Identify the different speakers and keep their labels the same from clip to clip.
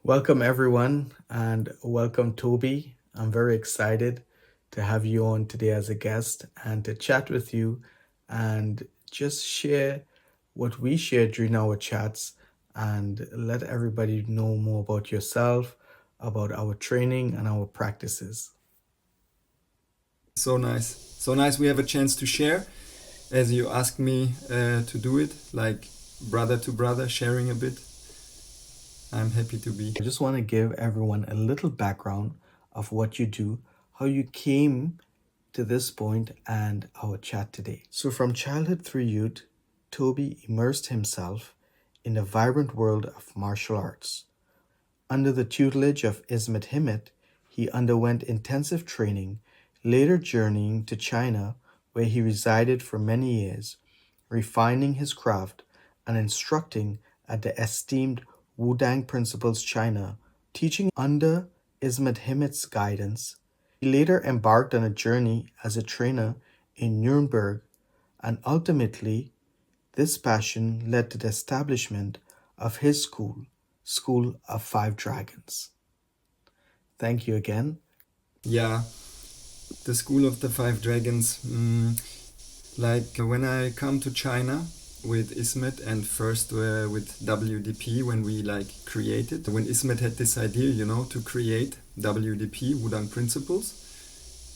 Speaker 1: Welcome, everyone, and welcome, Toby. I'm very excited to have you on today as a guest and to chat with you and just share what we shared during our chats and let everybody know more about yourself, about our training and our practices.
Speaker 2: So nice. So nice we have a chance to share as you asked me to do it, like brother to brother, sharing a bit. I'm happy to be.
Speaker 1: I just want to give everyone a little background of what you do, how you came to this point, and our chat today. So, from childhood through youth, Toby immersed himself in the vibrant world of martial arts. Under the tutelage of Ismet Himmet, he underwent intensive training, later journeying to China, where he resided for many years, refining his craft and instructing at the esteemed Wudang Principles China, teaching under Ismet Himmet's guidance. He later embarked on a journey as a trainer in Nuremberg, and ultimately, this passion led to the establishment of his School of Five Dragons. Thank you again.
Speaker 2: Yeah, the School of the Five Dragons. Like when I come to China with Ismet and first with WDP when we created, when Ismet had this idea, to create WDP, Wudang Principles,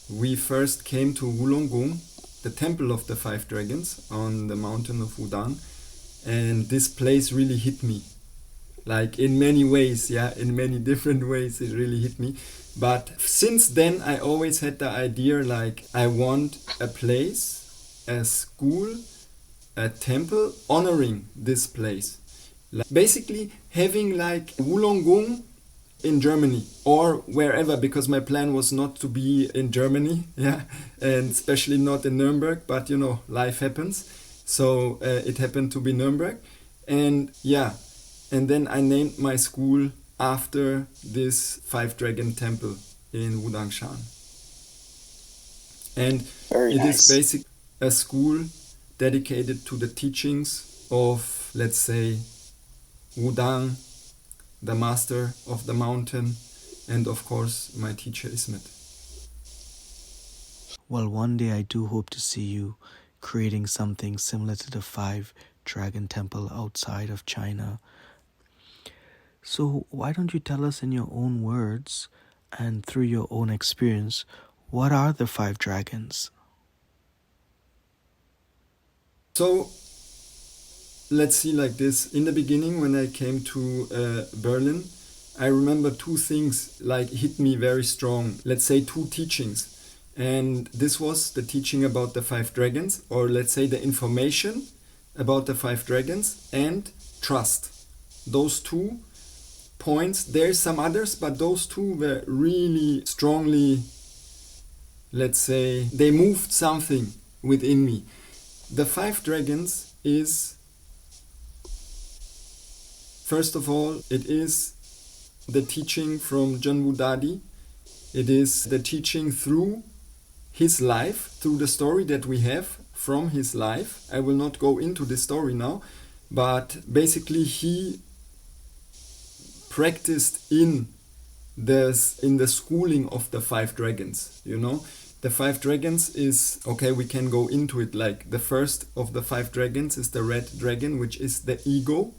Speaker 2: we first came to Wollongong, the temple of the Five Dragons on the mountain of Wudang, and this place really hit me. Like in many ways, in many different ways it really hit me. But since then I always had the idea I want a place, a school, a temple honoring this place. Basically having Wollongong in Germany or wherever, because my plan was not to be in Germany, and especially not in Nuremberg, but life happens. So it happened to be Nuremberg, and then I named my school after this Five Dragon Temple in Wudangshan. And
Speaker 3: Very
Speaker 2: it
Speaker 3: nice.
Speaker 2: is basically a school dedicated to the teachings of, let's say, Wudang, the master of the mountain, and of course my teacher Ismet.
Speaker 1: Well, one day I do hope to see you creating something similar to the Five Dragon Temple outside of China. So why don't you tell us in your own words and through your own experience, what are the Five Dragons?
Speaker 2: So let's see like this. In the beginning, when I came to Berlin, I remember two things hit me very strong. Let's say two teachings. And this was the teaching about the Five Dragons, or let's say the information about the Five Dragons, and trust. Those two points, there's some others, but those two were really strongly, let's say, they moved something within me. The Five Dragons is, first of all, it is the teaching from John Wudadi. It is the teaching through his life, through the story that we have from his life. I will not go into the story now, but basically he practiced in the schooling of the Five Dragons, The Five Dragons is, okay, we can go into it. The first of the Five Dragons is the Red Dragon, which is the ego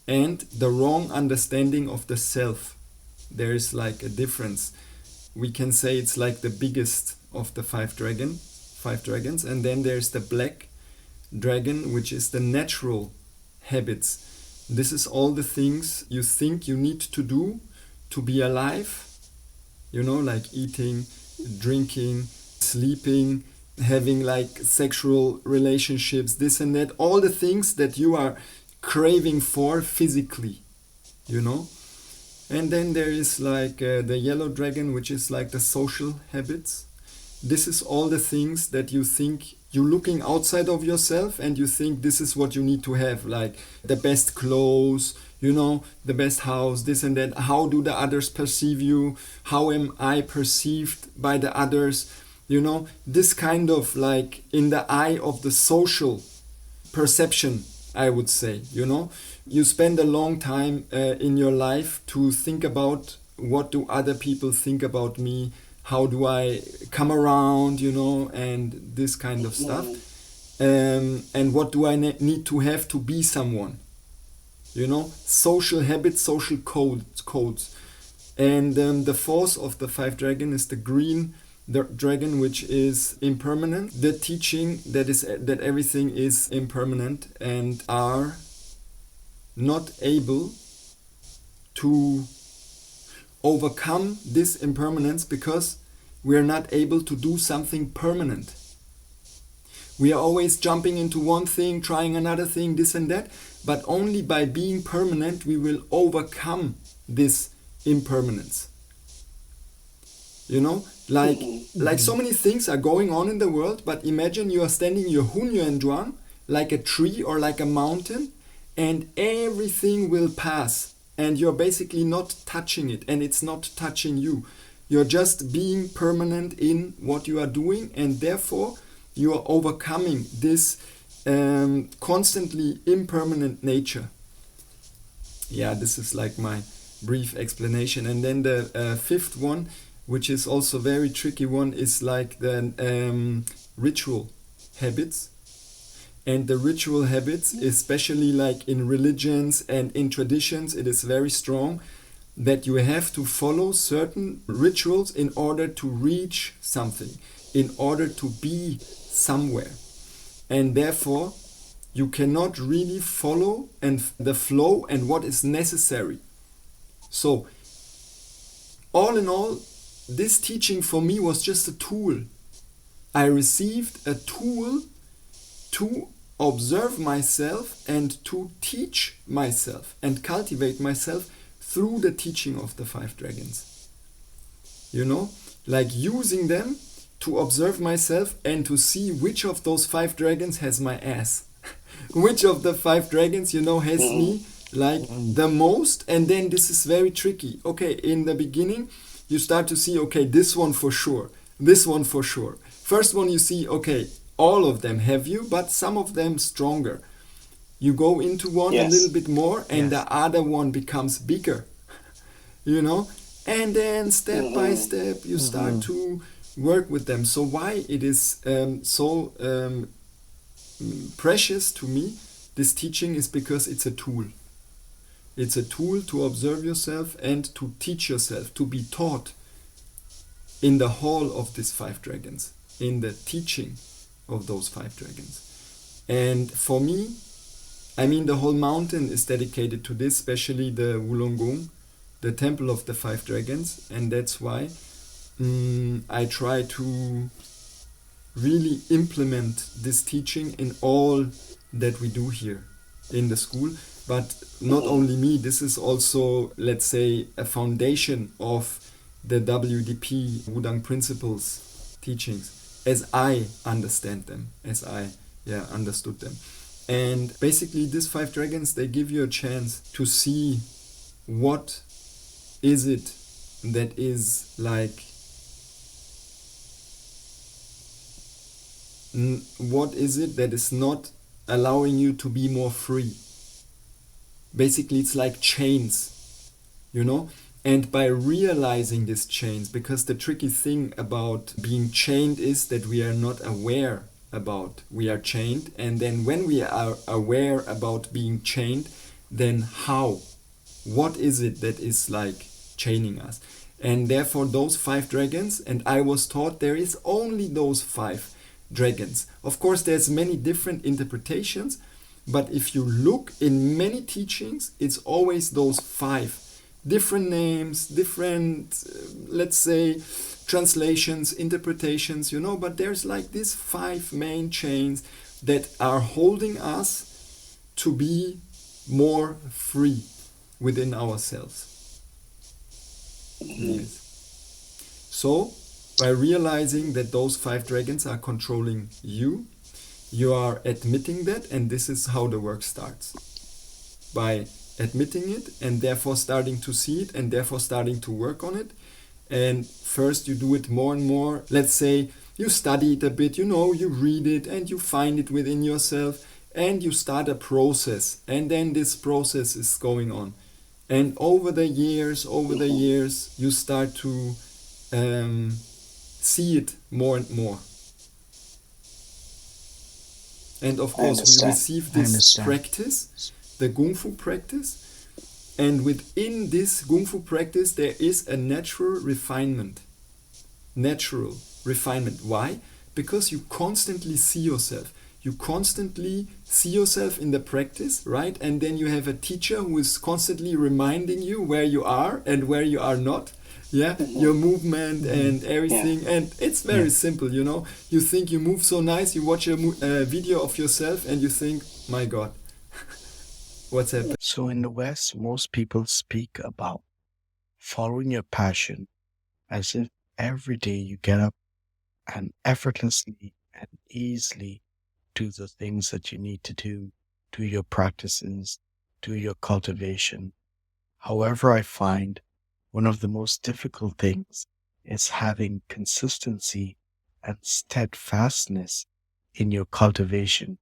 Speaker 2: and the wrong understanding of the self. There is a difference. We can say it's the biggest of the five dragons. And then there's the Black Dragon, which is the natural habits. This is all the things you think you need to do to be alive, eating, drinking, sleeping, having sexual relationships, this and that, all the things that you are craving for physically, And then there is the Yellow Dragon, which is the social habits. This is all the things that you think you're looking outside of yourself and you think this is what you need to have, the best clothes, the best house, this and that. How do the others perceive you? How am I perceived by the others? This kind of in the eye of the social perception, I would say, you spend a long time in your life to think about what do other people think about me, how do I come around, and this kind of stuff. And what do I need to have to be someone? Social habits, social codes. And the fourth of the 5 dragon is the green dragon, which is impermanent. The teaching that everything is impermanent and are not able to overcome this impermanence because we are not able to do something permanent. We are always jumping into one thing, trying another thing, this and that, but only by being permanent we will overcome this impermanence. Like so many things are going on in the world, but imagine you are standing your Hunyuan like a tree or like a mountain, and everything will pass, and you're basically not touching it, and it's not touching you. You're just being permanent in what you are doing, and therefore you are overcoming this constantly impermanent nature. Yeah, this is like my brief explanation. And then the fifth one, which is also very tricky one, is like the ritual habits. And the ritual habits, especially like in religions and in traditions, it is very strong that you have to follow certain rituals in order to reach something, in order to be somewhere. And therefore, you cannot really follow the flow and what is necessary. So, all in all, this teaching for me was just a tool. I received a tool to observe myself and to teach myself and cultivate myself through the teaching of the 5 dragons. Like using them to observe myself and to see which of those 5 dragons has my ass. Which of the 5 dragons, has me like the most. And then this is very tricky. Okay, in the beginning, you start to see, okay, this one for sure, this one for sure. First one you see, okay, all of them have you, but some of them stronger. You go into one a little bit more, and the other one becomes bigger. And then step by step, you start to work with them. So why it is so precious to me, this teaching, is because it's a tool. It's a tool to observe yourself and to teach yourself, to be taught in the hall of these 5 dragons, in the teaching of those 5 dragons. And for me, the whole mountain is dedicated to this, especially the Wulonggung, the temple of the 5 dragons, and that's why I try to really implement this teaching in all that we do here in the school. But not only me, this is also, let's say, a foundation of the WDP Wudang principles teachings, as I understand them, as I understood them. And basically these 5 dragons, they give you a chance to see what is it that is like, what is it that is not allowing you to be more free. Basically it's like chains, and by realizing these chains, because the tricky thing about being chained is that we are not aware about we are chained, and then when we are aware about being chained, then what is it that is like chaining us? And therefore those 5 dragons, and I was taught there is only those 5 dragons. Of course there's many different interpretations, but if you look in many teachings, it's always those 5 different names, different let's say translations, interpretations, but there's like these 5 main chains that are holding us to be more free within ourselves. Yes. So by realizing that those 5 dragons are controlling you, you are admitting that, and this is how the work starts. By admitting it, and therefore starting to see it, and therefore starting to work on it. And first you do it more and more. Let's say you study it a bit, you read it, and you find it within yourself. and you start a process, and then this process is going on. And over the years, you start to see it more and more. And of course, we receive this practice, the Kungfu practice, and within this Kungfu practice, there is a natural refinement. Why? Because you constantly see yourself. You constantly see yourself in the practice, right? And then you have a teacher who is constantly reminding you where you are and where you are not. Yeah, your movement and everything. And it's very simple, you know. You think you move so nice, you watch a video of yourself and you think, my God, what's happened?
Speaker 1: So in the West, most people speak about following your passion as if every day you get up and effortlessly and easily do the things that you need to do your practices, do your cultivation. However, I find one of the most difficult things is having consistency and steadfastness in your cultivation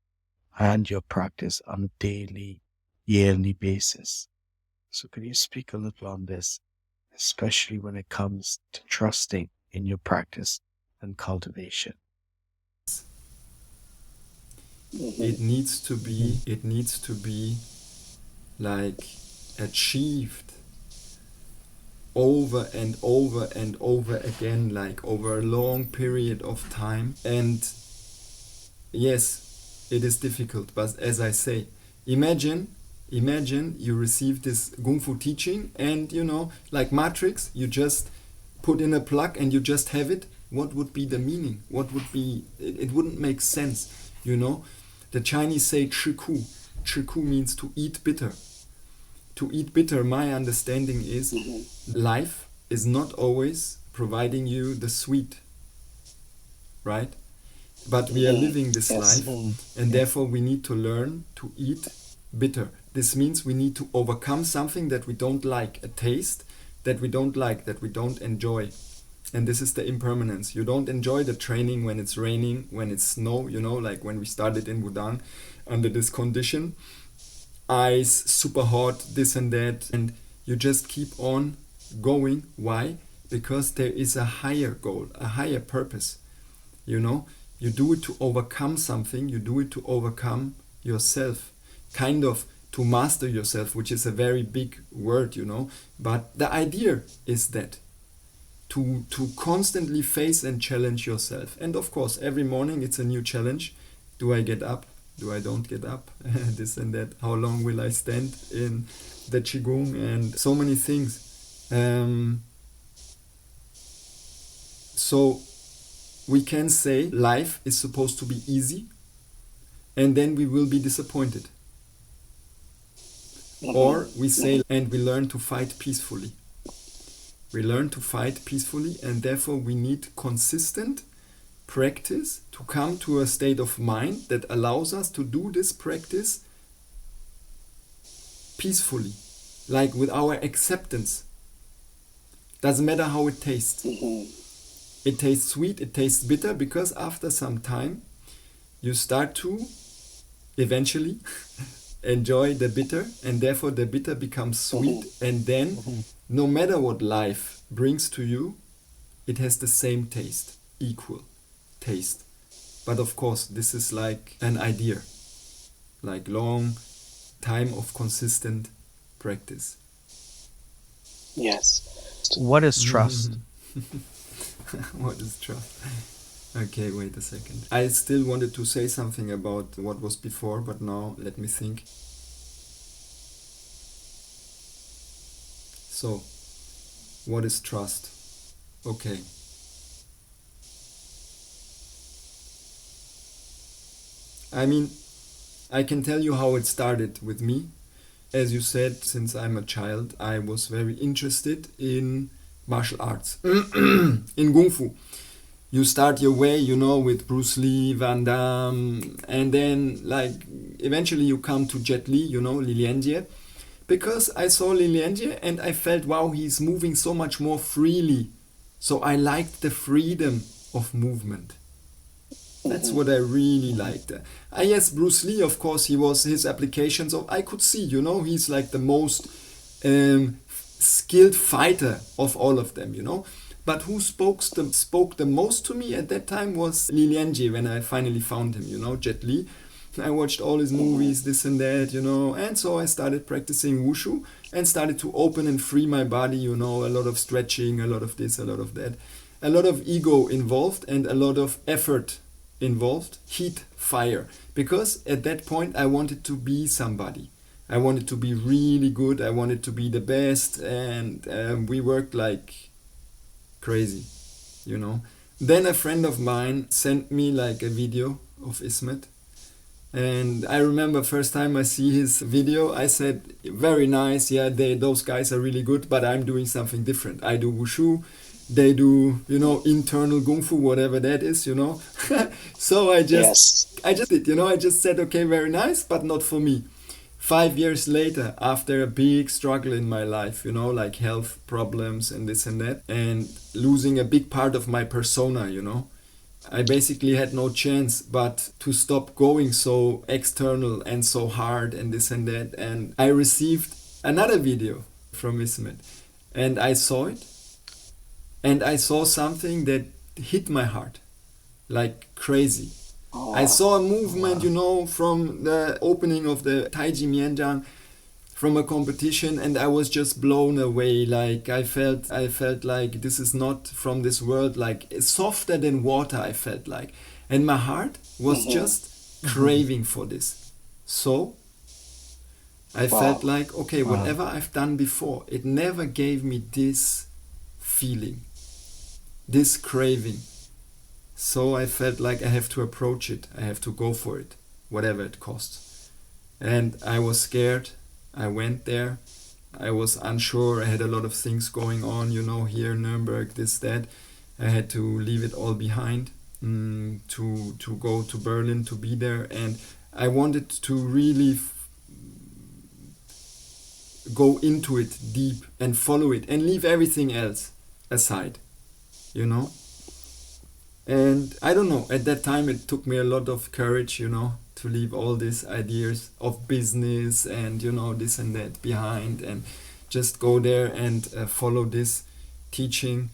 Speaker 1: and your practice on a daily, yearly basis. So could you speak a little on this, especially when it comes to trusting in your practice and cultivation?
Speaker 2: It needs to be like achieved over and over and over again, like over a long period of time. And yes, it is difficult, but as I say, imagine you receive this Kungfu teaching and, you know, like Matrix, you just put in a plug and you just have it. What would be the meaning? What would be, it wouldn't make sense, you know. The Chinese say 吃苦. 吃苦 means to eat bitter. To eat bitter, my understanding is life is not always providing you the sweet, right? But we are living this life, and therefore we need to learn to eat bitter. This means we need to overcome something that we don't like, a taste that we don't like, that we don't enjoy. And this is the impermanence. You don't enjoy the training when it's raining, when it's snow, you know, like when we started in Wudang under this condition. Ice, super hot, this and that. And you just keep on going. Why? Because there is a higher goal, a higher purpose. You know, you do it to overcome something. You do it to overcome yourself. Kind of to master yourself, which is a very big word, you know. But the idea is that. To constantly face and challenge yourself. And of course, every morning it's a new challenge. Do I get up? Do I don't get up? This and that. How long will I stand in the Qigong? And so many things. So we can say life is supposed to be easy, and then we will be disappointed. Or we say, and we learn to fight peacefully. We learn to fight peacefully, and therefore we need consistent practice to come to a state of mind that allows us to do this practice peacefully, like with our acceptance. Doesn't matter how it tastes. It tastes sweet, it tastes bitter, because after some time you start to eventually enjoy the bitter, and therefore the bitter becomes sweet, and then no matter what life brings to you, it has the same taste, equal taste. But of course, this is like an idea, like long time of consistent practice.
Speaker 3: Yes.
Speaker 1: What is trust?
Speaker 2: What is trust? Okay, wait a second. I still wanted to say something about what was before, but now let me think. So, what is trust? Okay. I mean, I can tell you how it started with me. As you said, since I'm a child, I was very interested in martial arts, in Kungfu. You start your way, you know, with Bruce Lee, Van Damme, and then, like, eventually you come to Jet Li, you know, 𝐿i𝐿ianjie. Because I saw 𝐿i𝐿ianjie and I felt, wow, he's moving so much more freely. So I liked the freedom of movement. That's what I really liked. Yes, Bruce Lee, of course, his applications of, I could see, he's like the most skilled fighter of all of them, But who spoke the most to me at that time was Li Lianjie, when I finally found him, Jet Li. I watched all his movies, this and that, and so I started practicing wushu and started to open and free my body, a lot of stretching, a lot of this, a lot of that. A lot of ego involved and a lot of effort involved, heat, fire. Because at that point I wanted to be somebody. I wanted to be really good, I wanted to be the best, and we worked like crazy, Then a friend of mine sent me like a video of Ismet. And I remember first time I see his video, I said, very nice, yeah, those guys are really good, but I'm doing something different. I do wushu, they do, internal Kungfu, whatever that is, So I just did, I just said, okay, very nice, but not for me. 5 years later, after a big struggle in my life, like health problems and this and that, and losing a big part of my persona, I basically had no chance but to stop going so external and so hard and this and that. And I received another video from Ismet, and I saw it, and I saw something that hit my heart like crazy. I saw a movement, from the opening of the Taiji Mianzhang, from a competition, and I was just blown away. Like I felt like this is not from this world, like softer than water, I felt like. And my heart was just craving for this. So I felt like, okay, whatever I've done before, it never gave me this feeling, this craving. So I felt like I have to approach it. I have to go for it, whatever it costs. And I was scared. I went there. I was unsure. I had a lot of things going on, here in Nuremberg, this, that. I had to leave it all behind to go to Berlin, to be there. And I wanted to really go into it deep and follow it and leave everything else aside, And I don't know, at that time it took me a lot of courage, to leave all these ideas of business and, this and that behind and just go there and follow this teaching.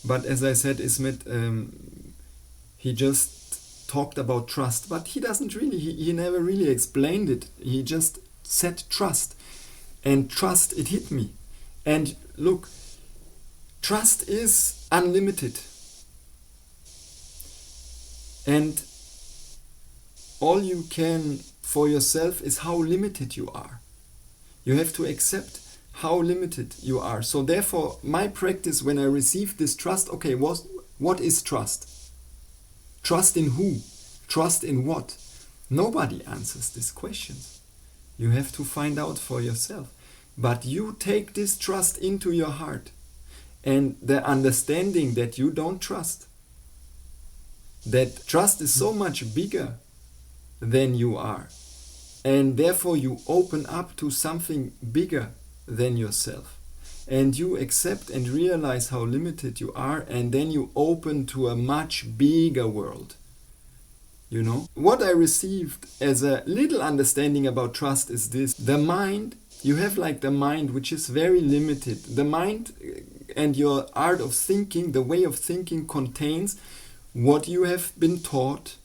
Speaker 2: But as I said, Ismet, he just talked about trust, but he doesn't really, he never really explained it. He just said trust. And trust, it hit me. And look, trust is unlimited. And all you can for yourself is how limited you are. You have to accept how limited you are. So therefore, my practice when I received this trust, okay, what is trust? Trust in who? Trust in what? Nobody answers these questions. You have to find out for yourself. But you take this trust into your heart. And the understanding that you don't trust, that trust is so much bigger than you are, and therefore you open up to something bigger than yourself, and you accept and realize how limited you are, and then you open to a much bigger world. What I received as a little understanding about trust is this: the mind, you have like the mind which is very limited. The mind and your art of thinking, the way of thinking, contains what you have been taught,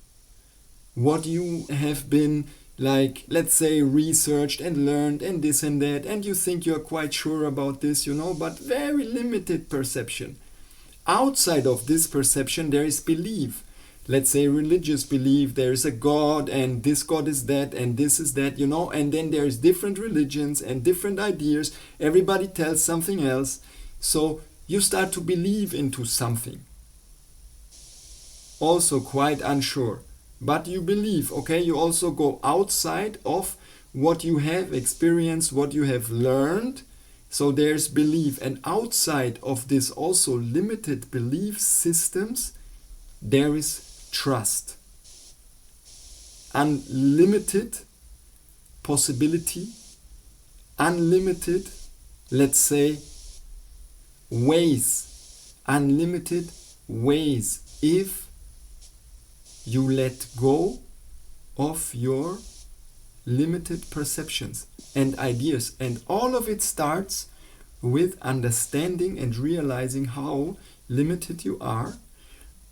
Speaker 2: what you have been, like, let's say, researched and learned and this and that, and you think you're quite sure about this, but very limited perception. Outside of this perception there is belief. Let's say religious belief, there is a God and this God is that and this is that, and then there's different religions and different ideas. Everybody tells something else. So you start to believe into something. Also quite unsure. But you believe, okay? You also go outside of what you have experienced, what you have learned. So there's belief. And outside of this also limited belief systems, there is trust. Unlimited possibility, unlimited, let's say, ways, unlimited ways if you let go of your limited perceptions and ideas. And all of it starts with understanding and realizing how limited you are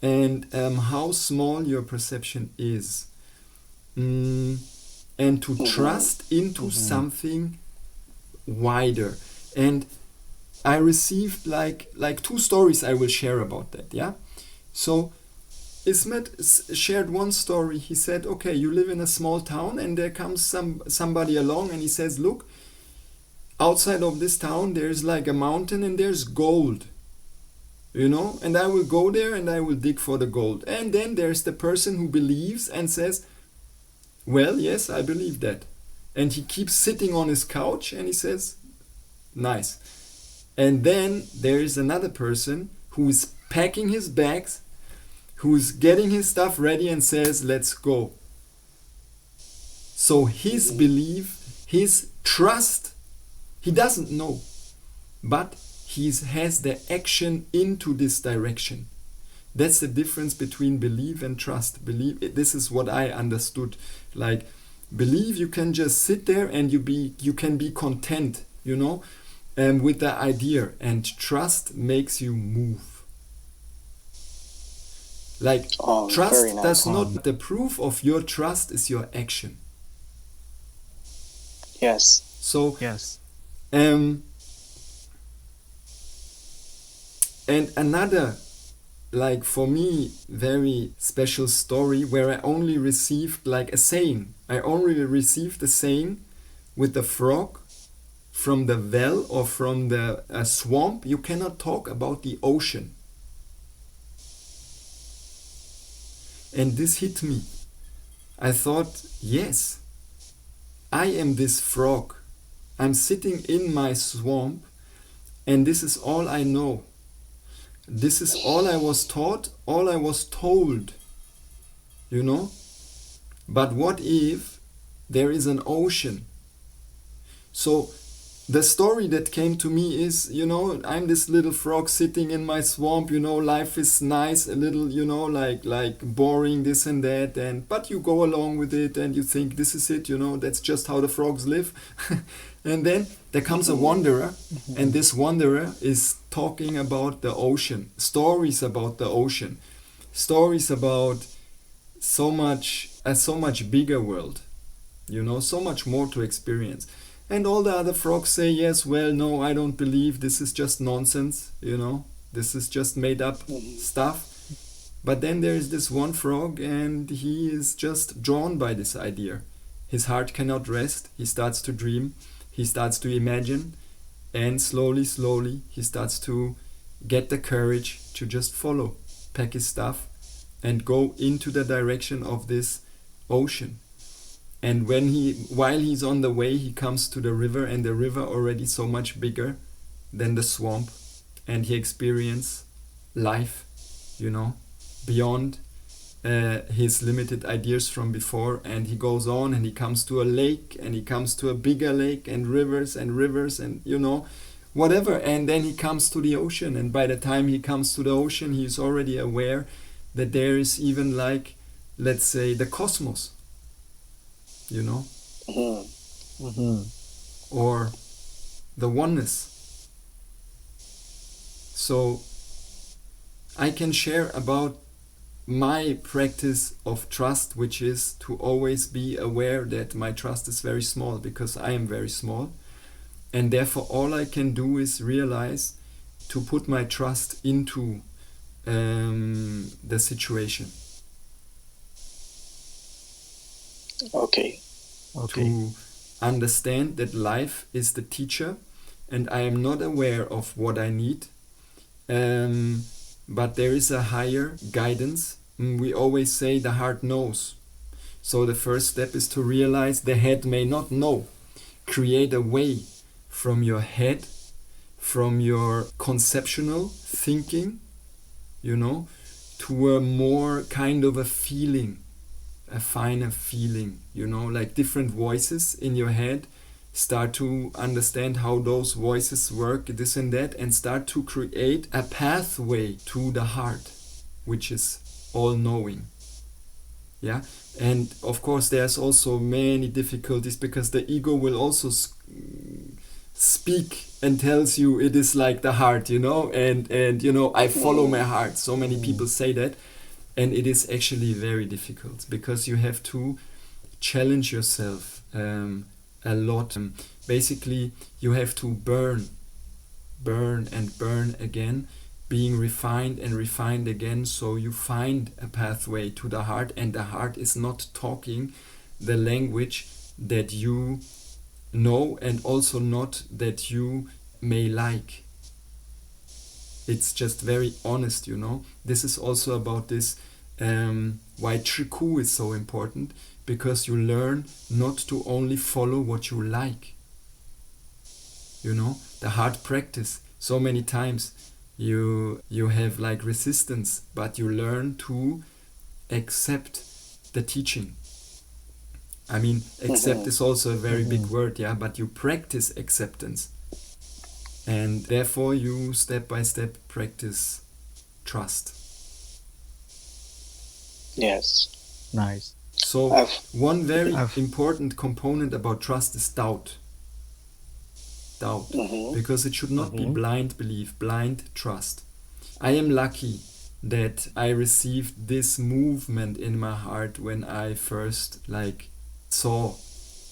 Speaker 2: and how small your perception is. And to trust into something wider. And I received like 2 stories I will share about that, yeah? So Ismet shared one story. He said, okay, you live in a small town and there comes somebody along and he says, look, outside of this town there's like a mountain and there's gold, you know, and I will go there and I will dig for the gold. And then there's the person who believes and says, well, yes, I believe that. And he keeps sitting on his couch and he says, nice. And then there is another person who is packing his bags, who's getting his stuff ready and says, let's go. So his belief, his trust, he doesn't know, but he has the action into this direction. That's the difference between belief and trust. Believe, this is what I understood. Like, believe you can just sit there and you can be content, you know, with the idea. And trust makes you move. Like, trust does not, the proof of your trust is your action.
Speaker 3: Yes.
Speaker 2: So,
Speaker 1: Yes.
Speaker 2: and another, like for me, very special story where I only received like a saying. I only received a saying with the frog from the well or from the swamp. You cannot talk about the ocean. And this hit me. I thought, yes, I am this frog. I'm sitting in my swamp and this is all I know. This is all I was taught, all I was told, you know? But what if there is an ocean? So the story that came to me is, you know, I'm this little frog sitting in my swamp, you know, life is nice, a little, you know, like boring, this and that, but you go along with it and you think this is it, you know, that's just how the frogs live. And then there comes a wanderer, and this wanderer is talking about the ocean, stories about the ocean, stories about so much bigger world, you know, so much more to experience. And all the other frogs say, yes, well, no, I don't believe, this is just nonsense, you know, this is just made up stuff. But then there is this one frog and he is just drawn by this idea. His heart cannot rest, he starts to dream, he starts to imagine, and slowly, he starts to get the courage to just follow, pack his stuff, and go into the direction of this ocean. And while he's on the way, he comes to the river, and the river already so much bigger than the swamp, and he experiences life, you know, beyond his limited ideas from before. And he goes on, and he comes to a lake, and he comes to a bigger lake, and rivers, and you know, whatever. And then he comes to the ocean, and by the time he comes to the ocean, he's already aware that there is even, like, let's say, the cosmos, you know, or the oneness. So I can share about my practice of trust, which is to always be aware that my trust is very small, because I am very small, and therefore all I can do is realize to put my trust into the situation.
Speaker 3: Okay.
Speaker 2: To understand that life is the teacher, and I am not aware of what I need, but there is a higher guidance. We always say the heart knows. So the first step is to realize the head may not know. Create a way from your head, from your conceptual thinking, you know, to a more kind of a feeling, a finer feeling, you know, like different voices in your head. Start to understand how those voices work, this and that, and start to create a pathway to the heart. which is all-knowing. Yeah, and of course there's also many difficulties, because the ego will also speak and tells you it is like the heart, and I follow my heart. So many people say that, and it is actually very difficult, because you have to challenge yourself a lot. Basically, you have to burn and burn again, being refined and refined again, so you find a pathway to the heart, and the heart is not talking the language that you know, and also not that you may like. It's just very honest, This is also about this, why 𝐷𝐶 is so important, because you learn not to only follow what you like. The hard practice. So many times you have like resistance, but you learn to accept the teaching. I mean, accept is also a very big word, but you practice acceptance. And therefore you step by step practice trust.
Speaker 3: Yes.
Speaker 1: Nice.
Speaker 2: So one very important component about trust is doubt. Because it should not be blind belief, blind trust. I am lucky that I received this movement in my heart when I first saw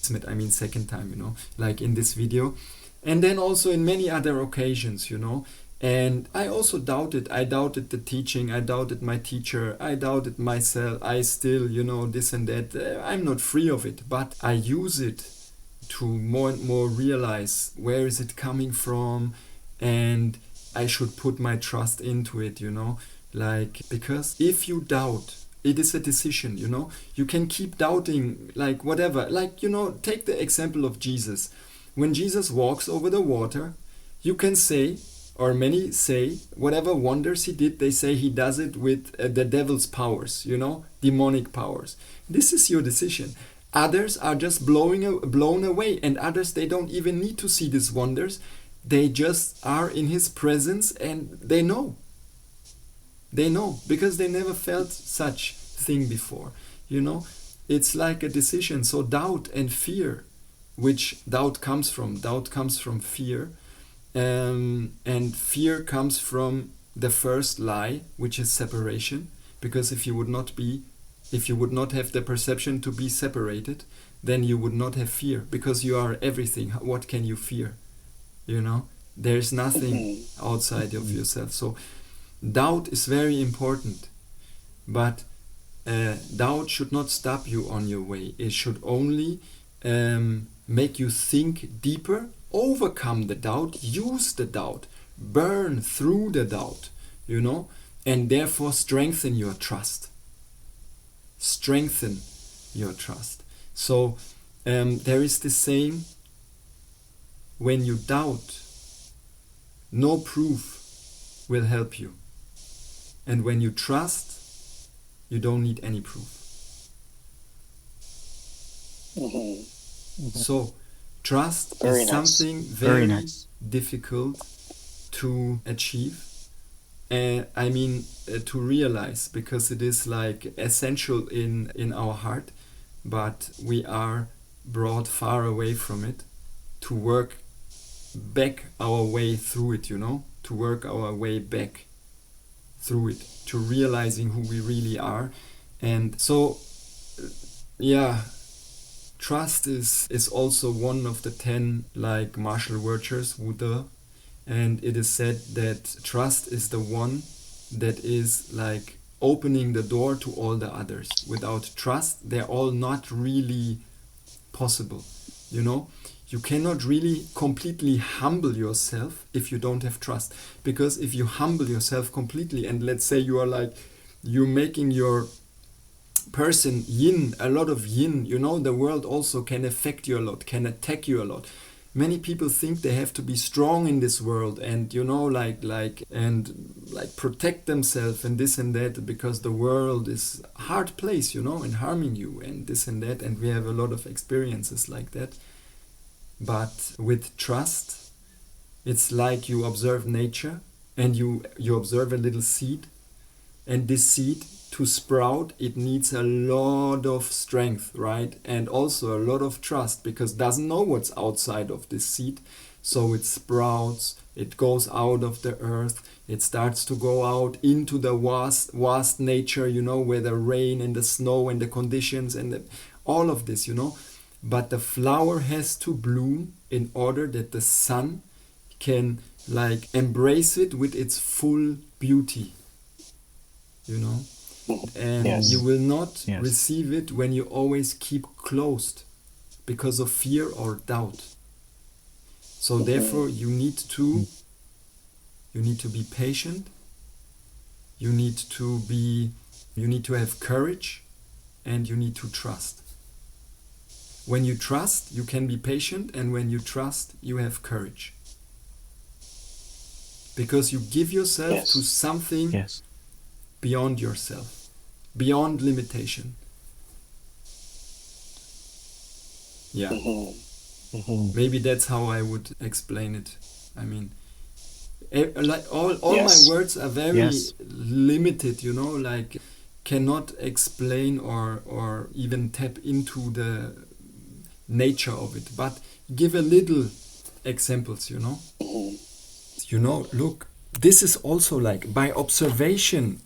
Speaker 2: Ismet, second time, like in this video, and then also in many other occasions, and I also doubted. I doubted the teaching, I doubted my teacher, I doubted myself. I still, this and that, I'm not free of it, but I use it to more and more realize where is it coming from, and I should put my trust into it, because if you doubt, it is a decision, you can keep doubting, whatever, take the example of Jesus. When Jesus walks over the water, you can say, or many say, whatever wonders he did, they say he does it with the devil's powers, demonic powers. This is your decision. Others are just blown away, and others, they don't even need to see these wonders. They just are in his presence, and they know. They know, because they never felt such thing before. It's like a decision. So doubt and fear, which doubt comes from fear, and fear comes from the first lie, which is separation. Because if you would not have the perception to be separated, then you would not have fear, because you are everything. What can you fear? There's nothing outside of yourself. So doubt is very important, but doubt should not stop you on your way. It should only make you think deeper, overcome the doubt, use the doubt, burn through the doubt, and therefore strengthen your trust. Strengthen your trust. So there is this saying, when you doubt, no proof will help you. And when you trust, you don't need any proof. So trust is something very nice, difficult to achieve. To realize, because it is essential in our heart, but we are brought far away from it, to work back our way through it, to work our way back through it, to realizing who we really are. And so, trust is also one of the 10 martial virtues, Wudang. And it is said that trust is the one that is opening the door to all the others. Without trust, they're all not really possible. You cannot really completely humble yourself if you don't have trust. Because if you humble yourself completely, and let's say you are you're making your person yin, a lot of yin, the world also can affect you a lot, can attack you a lot. Many people think they have to be strong in this world, and protect themselves and this and that, because the world is a hard place, and harming you and this and that, and we have a lot of experiences like that. But with trust, it's like you observe nature, and you observe a little seed, And this seed, to sprout, it needs a lot of strength, right? And also a lot of trust, because it doesn't know what's outside of this seed. So it sprouts, it goes out of the earth, it starts to go out into the vast nature, where the rain and the snow and the conditions and all of this, But the flower has to bloom in order that the sun can embrace it with its full beauty, And
Speaker 3: Yes.
Speaker 2: you will not
Speaker 1: Yes.
Speaker 2: receive it when you always keep closed because of fear or doubt. So therefore you need to be patient. You need to have courage, and you need to trust. When you trust, you can be patient, and when you trust, you have courage. Because you give yourself
Speaker 3: Yes.
Speaker 2: to something
Speaker 1: Yes.
Speaker 2: beyond yourself, beyond limitation. Yeah. Maybe that's how I would explain it. I mean, all
Speaker 3: Yes.
Speaker 2: my words are very
Speaker 1: Yes.
Speaker 2: limited, cannot explain or even tap into the nature of it, but give a little examples, Look, this is also by observation,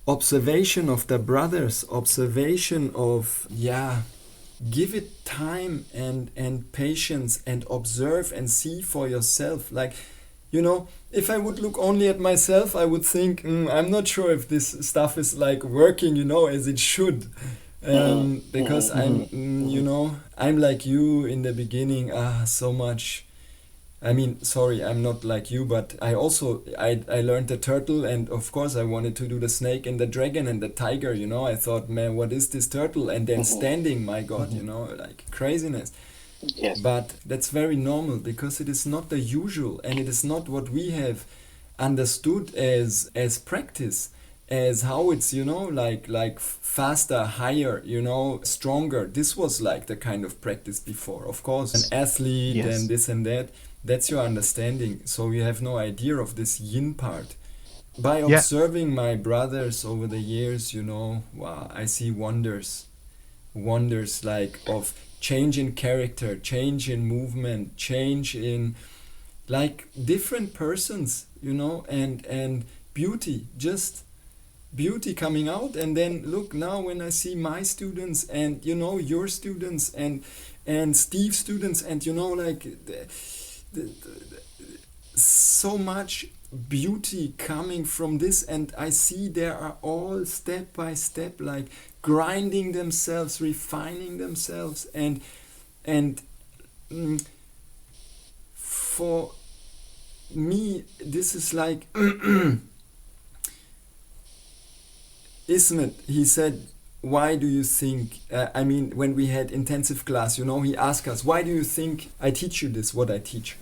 Speaker 2: observation of the brothers, observation of, give it time and patience, and observe and see for yourself. If I would look only at myself, I would think, I'm not sure if this stuff is working, as it should. Because I'm, I'm like you in the beginning, so much. I mean, sorry, I'm not like you, but I learned the turtle, and of course I wanted to do the snake and the dragon and the tiger, I thought, man, what is this turtle? And then standing, my God, craziness.
Speaker 3: Yes.
Speaker 2: But that's very normal, because it is not the usual, and it is not what we have understood as practice, as how it's, faster, higher, stronger. This was the kind of practice before. Of course, an athlete
Speaker 1: Yes.
Speaker 2: and this and that. That's your understanding. So you have no idea of this yin part. By
Speaker 1: Yeah.
Speaker 2: observing my brothers over the years, wow, I see wonders of change in character, change in movement, change in different persons, and beauty, just beauty coming out. And then look, now when I see my students and your students and Steve's students, and so much beauty coming from this, and I see they are all step by step grinding themselves, refining themselves, and for me this is Ismet, he said, why do you think, when we had intensive class, he asked us, why do you think I teach you this, what I teach?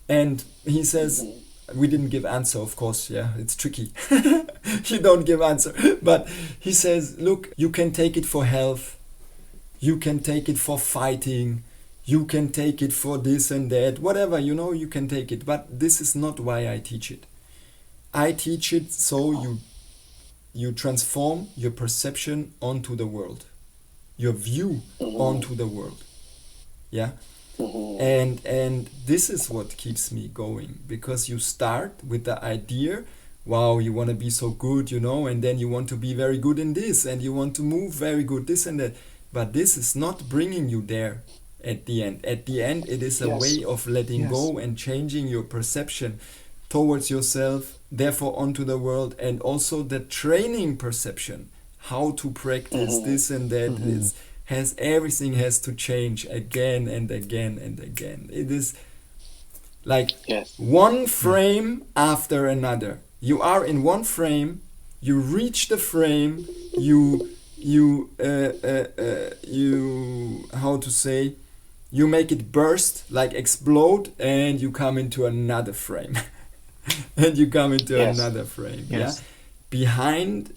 Speaker 2: And he says, we didn't give answer, of course, it's tricky. You don't give answer. But he says, look, you can take it for health, you can take it for fighting, you can take it for this and that, whatever, you can take it. But this is not why I teach it. I teach it so you transform your perception onto the world, your view onto the world. Yeah. And this is what keeps me going, because you start with the idea, wow, you want to be so good, and then you want to be very good in this, and you want to move very good, this and that. But this is not bringing you there at the end. At the end, it is a way of letting go and changing your perception towards yourself, therefore onto the world, and also the training perception, how to practice this and that. Everything has to change again and again and again. It is one frame after another. You are in one frame, you reach the frame, you how to say, you make it burst, explode, and you come into another frame. And you come into another frame.
Speaker 1: Yes.
Speaker 2: Behind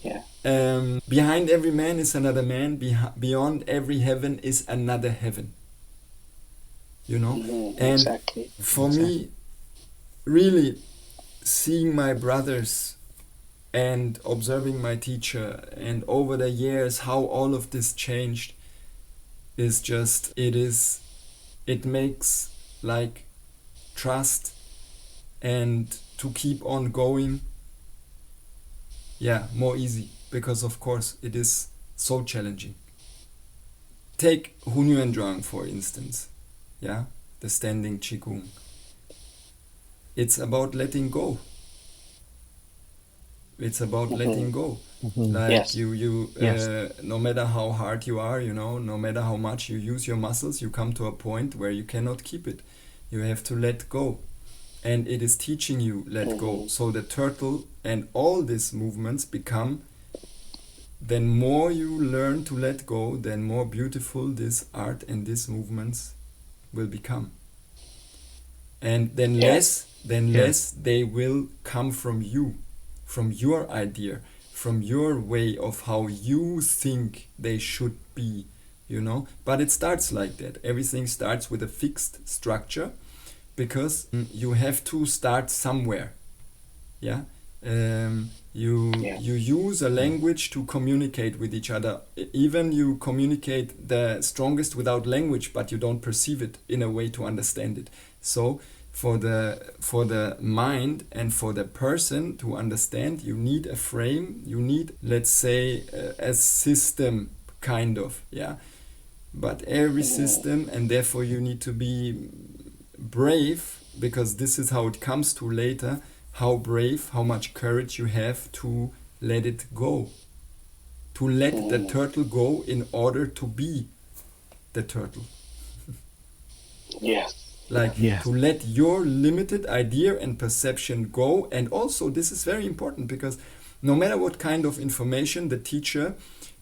Speaker 2: every man is another man. Beyond every heaven is another heaven. And
Speaker 3: Exactly.
Speaker 2: for me, really, seeing my brothers and observing my teacher, and over the years how all of this changed is just, it makes like trust and to keep on going, yeah, more easy, because of course it is so challenging. Take Hunyuan for instance, yeah, the standing Qigong. It's about letting go. It's about letting go. Like
Speaker 3: Yes.
Speaker 2: you
Speaker 3: Yes.
Speaker 2: no matter how hard you are, no matter how much you use your muscles, you come to a point where you cannot keep it. You have to let go. And it is teaching you let go. So the turtle and all these movements become, then more you learn to let go, then more beautiful this art and these movements will become. And then
Speaker 3: Yes.
Speaker 2: less they will come from you, from your idea, from your way of how you think they should be, But it starts like that. Everything starts with a fixed structure, because you have to start somewhere. Yeah. You use a language to communicate with each other. Even you communicate the strongest without language, but you don't perceive it in a way to understand it. So for the mind and for the person to understand, you need a frame. You need, let's say, a system, kind of. Yeah. But every system, and therefore you need to be brave, because this is how it comes to later, how brave, how much courage you have to let it go, to let the turtle go in order to be the turtle.
Speaker 3: Yes.
Speaker 2: Like to let your limited idea and perception go. And also this is very important, because no matter what kind of information the teacher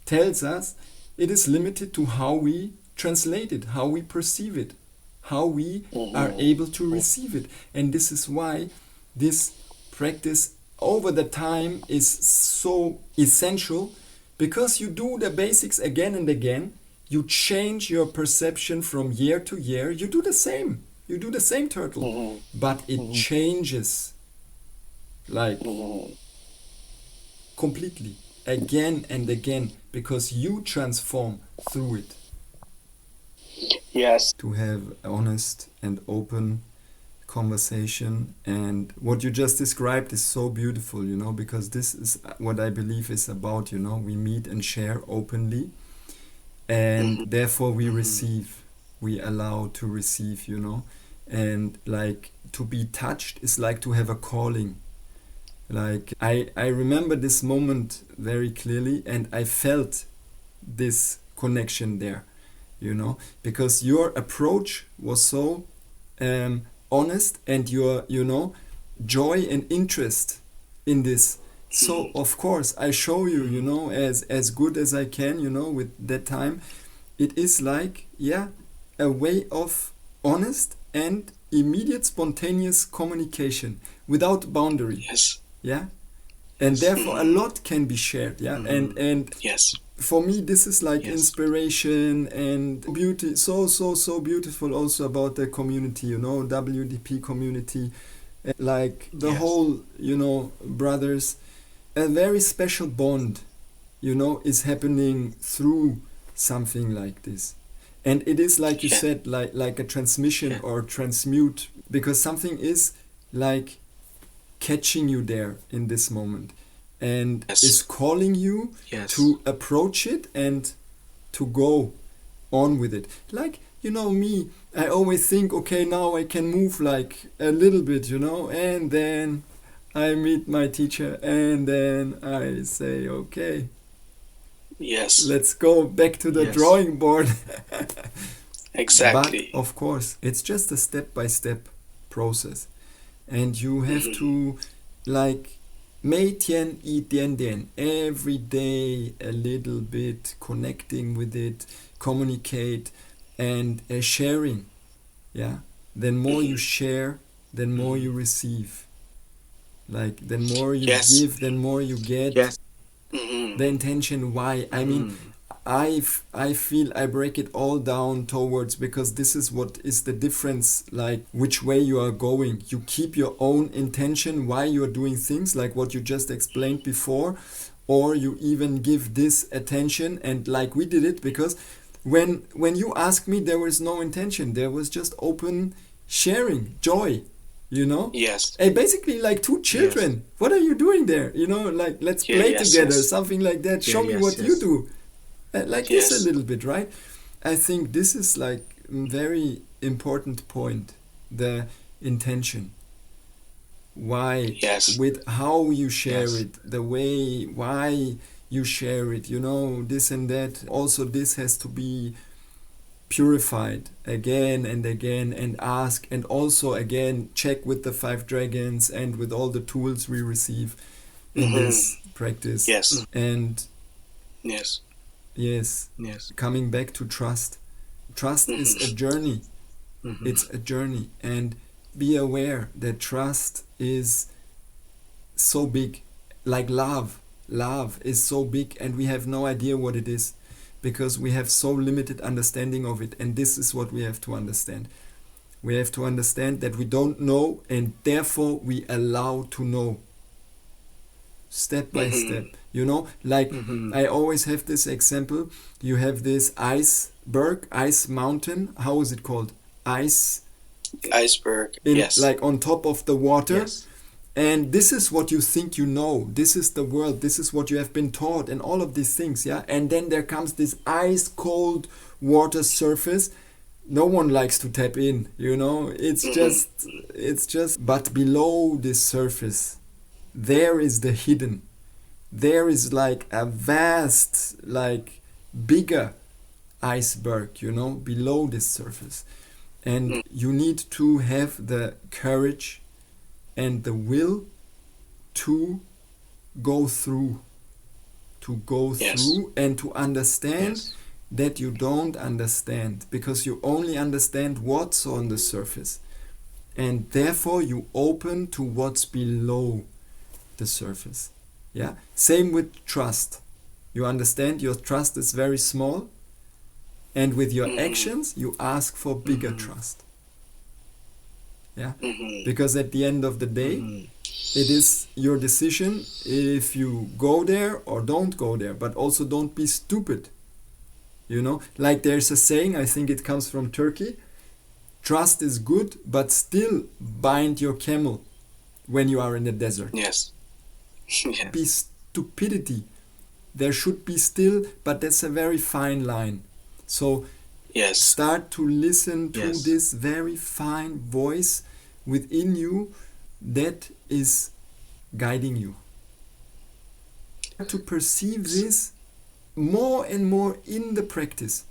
Speaker 2: tells us, it is limited to how we translate it, how we perceive it, how we are able to receive it. And this is why this practice over the time is so essential, because you do the basics again and again. You change your perception from year to year. You do the same. You do the same turtle, but it changes like completely again and again, because you transform through it.
Speaker 3: Yes.
Speaker 2: To have honest and open conversation, and what you just described is so beautiful, because this is what I believe is about, we meet and share openly, and therefore we receive, we allow to receive, and like to be touched is like to have a calling. Like I remember this moment very clearly, and I felt this connection there, because your approach was so honest, and your joy and interest in this. So of course I show you, as good as I can, with that time. It is like, a way of honest and immediate spontaneous communication without boundary.
Speaker 3: Yes.
Speaker 2: Yeah. And therefore a lot can be shared. Yeah. And
Speaker 3: Yes.
Speaker 2: for me this is like inspiration and beauty, so beautiful also about the community, WDP community, like the whole, brothers. A very special bond, is happening through something like this. And it is like you said, like a transmission or transmute, because something is like catching you there in this moment, and is calling you to approach it and to go on with it. Like, me, I always think, okay, now I can move like a little bit, and then I meet my teacher, and then I say, okay, let's go back to the drawing board.
Speaker 3: Exactly.
Speaker 2: But of course, it's just a step-by-step process. And you have to, like, 每天一点点, every day a little bit, connecting with it, communicate, and sharing. Yeah. Then more you share, then more you receive. Like, the more you give, then more you get. The intention why. I mean, I feel I break it all down towards, because this is what is the difference, like which way you are going. You keep your own intention why you are doing things, like what you just explained before, or you even give this attention, and like we did it, because when you asked me, there was no intention, there was just open sharing, joy, you know?
Speaker 3: Yes.
Speaker 2: And basically like two children. Yes. What are you doing there? You know, like let's play together, something like that. Show me what you do. Like this a little bit, right? I think this is like a very important point, the intention. Why, with how you share it, the way, why you share it, you know, this and that. Also, this has to be purified again and again, and ask, and also again check with the 5 dragons and with all the tools we receive in this practice. And coming back to trust. Trust is a journey. It's a journey, and be aware that trust is so big, like love is so big, and we have no idea what it is, because we have so limited understanding of it. And this is what we have to understand. We have to understand that we don't know, and therefore we allow to know, step by step, you know, like I always have this example. You have this iceberg, ice mountain, how is it called? Iceberg, like on top of the water. And this is what you think you know. This is the world. This is what you have been taught, and all of these things, And then there comes this ice cold water surface. No one likes to tap in, you know. It's just. But below this surface, there is the hidden. There is like a vast, like bigger iceberg, you know, below this surface. And you need to have the courage and the will to go through, and to understand that you don't understand, because you only understand what's on the surface, and therefore you open to what's below the surface. Same with trust. You understand your trust is very small, and with your actions you ask for bigger trust. Because at the end of the day, it is your decision if you go there or don't go there. But also don't be stupid, you know. Like there's a saying, I think it comes from Turkey: trust is good, but still bind your camel when you are in the desert. Be stupidity. There should be still, but that's a very fine line. So start to listen to this very fine voice within you that is guiding you. To perceive this more and more in the practice.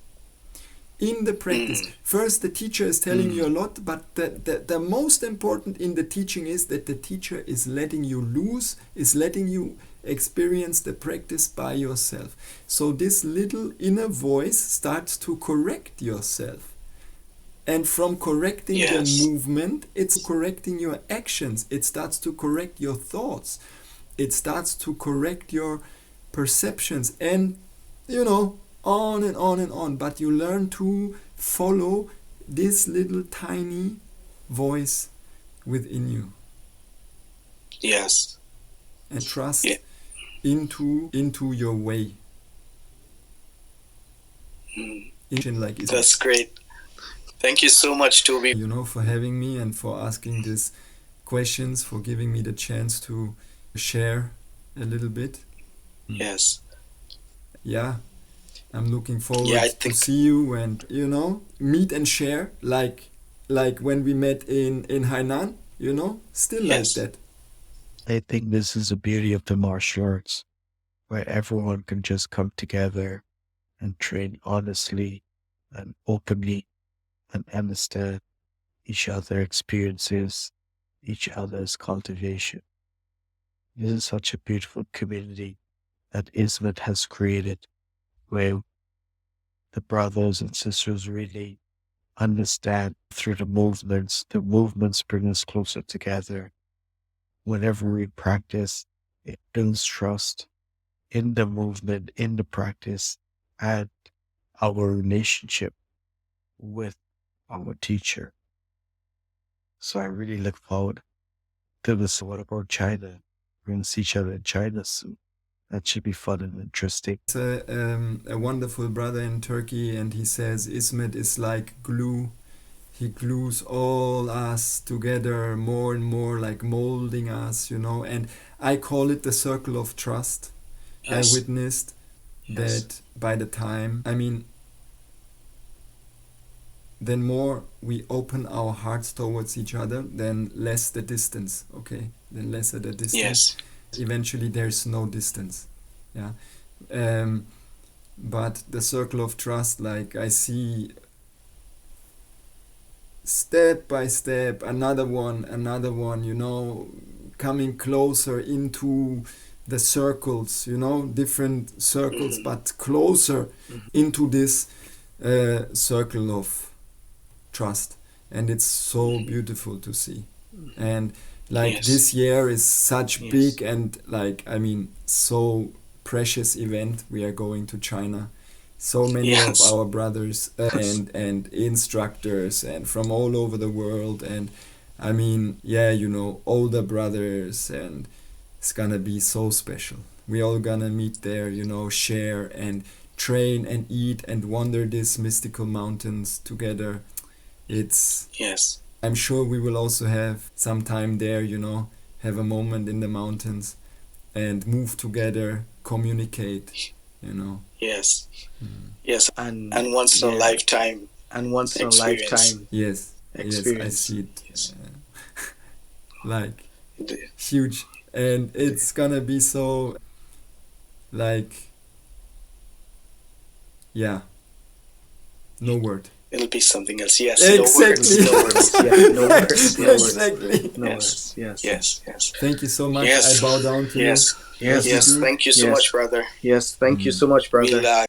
Speaker 2: First, the teacher is telling you a lot, but the most important in the teaching is that the teacher is letting you loose, is letting you experience the practice by yourself. So this little inner voice starts to correct yourself. And from correcting the movement, it's correcting your actions. It starts to correct your thoughts. It starts to correct your perceptions, and, you know, on and on and on. But you learn to follow this little tiny voice within you. And trust into your way.
Speaker 3: That's great. Thank you so much, Toby.
Speaker 2: You know, for having me and for asking these questions, for giving me the chance to share a little bit. I'm looking forward to see you and, you know, meet and share like when we met in Hainan, you know, still like that.
Speaker 1: I think this is the beauty of the martial arts, where everyone can just come together and train honestly and openly and understand each other's experiences, each other's cultivation. This is such a beautiful community that Ismet has created, where the brothers and sisters really understand through the movements. The movements bring us closer together. Whenever we practice, it builds trust in the movement, in the practice, and our relationship with our teacher. So I really look forward to this. What about China? We're going to see each other in China soon. That should be fun and interesting.
Speaker 2: It's a wonderful brother in Turkey, and he says Ismet is like glue. He glues all us together more and more, like molding us, and I call it the circle of trust.
Speaker 3: Yes.
Speaker 2: I witnessed that by the time, then more we open our hearts towards each other, then less the distance, okay? Then lesser the distance.
Speaker 3: Yes.
Speaker 2: Eventually there's no distance, yeah. But the circle of trust, like I see step by step, another one, coming closer into the circles, different circles, but closer into this circle of trust. And it's so beautiful to see. And
Speaker 3: Yes.
Speaker 2: this year is such
Speaker 3: Yes.
Speaker 2: big and so precious event. We are going to China. So many
Speaker 3: Yes.
Speaker 2: of our brothers and instructors and from all over the world, and older brothers, and it's gonna be so special. We all gonna meet there, share and train and eat and wander these mystical mountains together.
Speaker 3: Yes.
Speaker 2: I'm sure we will also have some time there, have a moment in the mountains and move together, communicate,
Speaker 3: Yes. Yes.
Speaker 1: And
Speaker 3: once in a lifetime.
Speaker 1: And once in a
Speaker 3: experience.
Speaker 1: lifetime
Speaker 2: Yes,
Speaker 1: experience.
Speaker 2: I see it.
Speaker 3: Yes.
Speaker 2: Like huge, and it's gonna be so no word.
Speaker 3: It'll be something else. Yes.
Speaker 2: Exactly.
Speaker 3: No words.
Speaker 1: Yeah, no words. No words.
Speaker 2: Exactly.
Speaker 1: No
Speaker 3: Yes.
Speaker 1: words. Yes.
Speaker 3: Yes.
Speaker 2: Thank you so much.
Speaker 3: Yes.
Speaker 2: I bow down to
Speaker 3: Yes.
Speaker 2: you.
Speaker 1: Yes.
Speaker 3: Yes. Thank you so
Speaker 1: Yes.
Speaker 3: much, brother.
Speaker 1: Yes. Thank you so much, brother.
Speaker 3: We'll